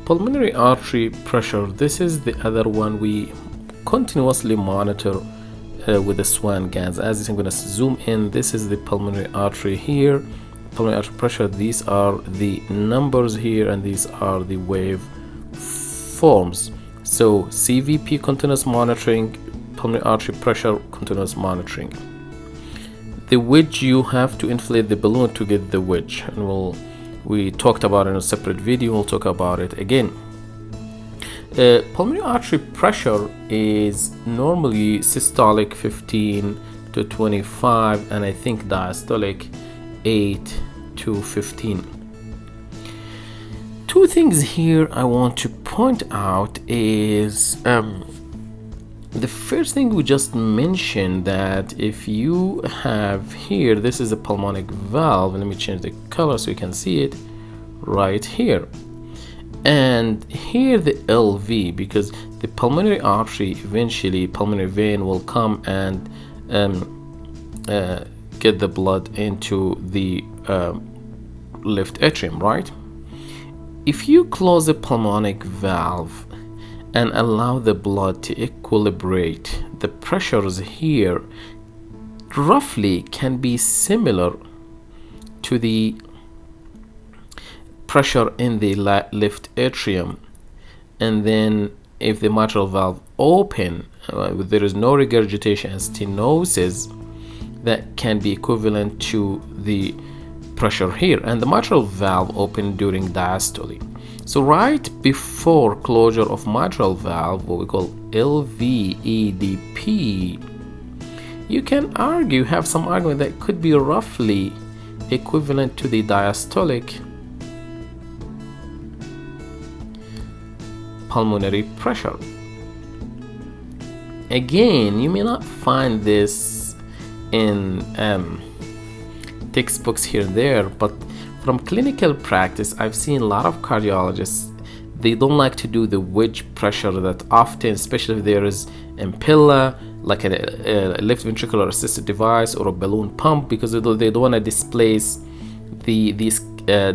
pulmonary artery pressure, this is the other one we continuously monitor with the Swan gans. As you see, I'm going to zoom in. This is the pulmonary artery here, pulmonary artery pressure. These are the numbers here, and these are the wave forms. So CVP continuous monitoring, pulmonary artery pressure continuous monitoring. The wedge, you have to inflate the balloon to get the wedge, and we talked about it in a separate video. We'll talk about it again. Pulmonary artery pressure is normally systolic 15 to 25, and I think diastolic 8 to 15. Two things here I want to point out is the first thing we just mentioned, that if you have here, this is a pulmonic valve. Let me change the color so you can see it right here. And here the LV, because the pulmonary artery, eventually pulmonary vein will come and get the blood into the left atrium, right? If you close the pulmonic valve and allow the blood to equilibrate, the pressures here roughly can be similar to the pressure in the left atrium. And then if the mitral valve open, there is no regurgitation and stenosis, that can be equivalent to the pressure here. And the mitral valve open during diastole. So right before closure of mitral valve, what we call LVEDP, you can argue, have some argument that could be roughly equivalent to the diastolic pulmonary pressure. Again, you may not find this in textbooks here and there, but from clinical practice, I've seen a lot of cardiologists, they don't like to do the wedge pressure that often, especially if there is impella, like a left ventricular assisted device or a balloon pump, because they don't want to displace these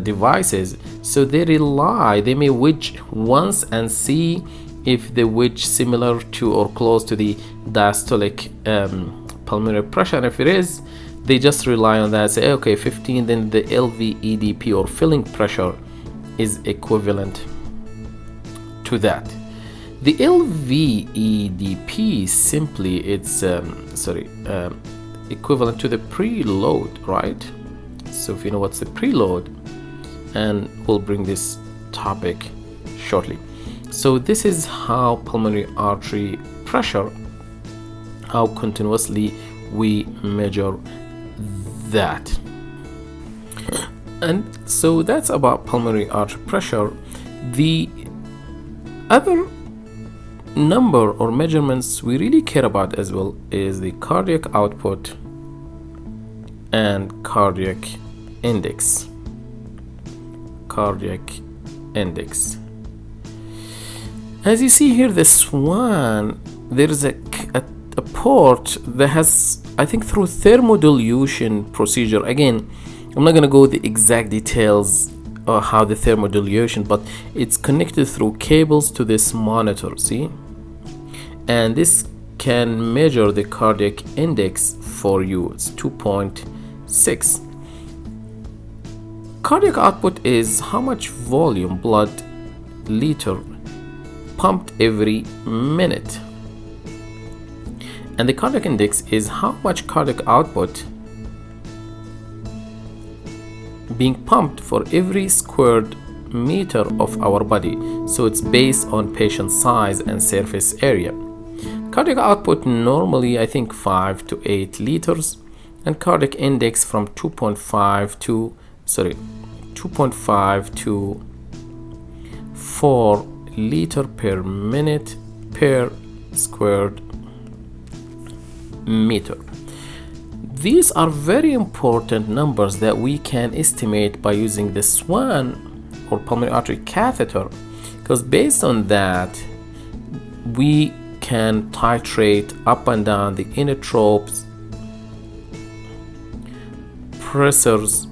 devices. So they may wedge once and see if the wedge similar to or close to the diastolic pulmonary pressure, and if it is, they just rely on that, say okay 15, then the LVEDP or filling pressure is equivalent to that. The LVEDP simply it's equivalent to the preload, right? So if you know what's the preload, and we'll bring this topic shortly. So this is how pulmonary artery pressure, how continuously we measure that. And so that's about pulmonary artery pressure. The other number or measurements we really care about as well is the cardiac output and cardiac index. As you see here, the Swan, there is a port that has, I think, through thermodilution procedure. Again, I'm not going to go the exact details of how the thermodilution, but it's connected through cables to this monitor, see? And this can measure the cardiac index for you. It's 2.6. Cardiac output is how much volume, blood liter, pumped every minute. And the cardiac index is how much cardiac output being pumped for every squared meter of our body. So it's based on patient size and surface area. Cardiac output normally, I think, 5 to 8 liters, and cardiac index from 2.5 to 4 liter per minute per squared meter. These are very important numbers that we can estimate by using the Swan or pulmonary artery catheter, because based on that we can titrate up and down the inotropes, pressures,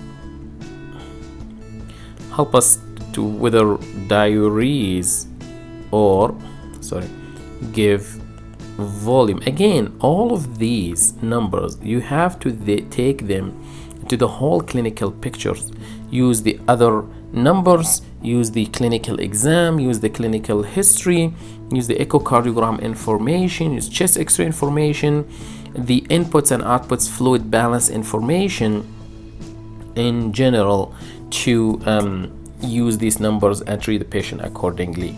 help us to whether diuresis or give volume. Again, all of these numbers you have to take them to the whole clinical pictures. Use the other numbers, use the clinical exam, use the clinical history, use the echocardiogram information, use chest x-ray information, the inputs and outputs fluid balance information in general, to use these numbers and treat the patient accordingly.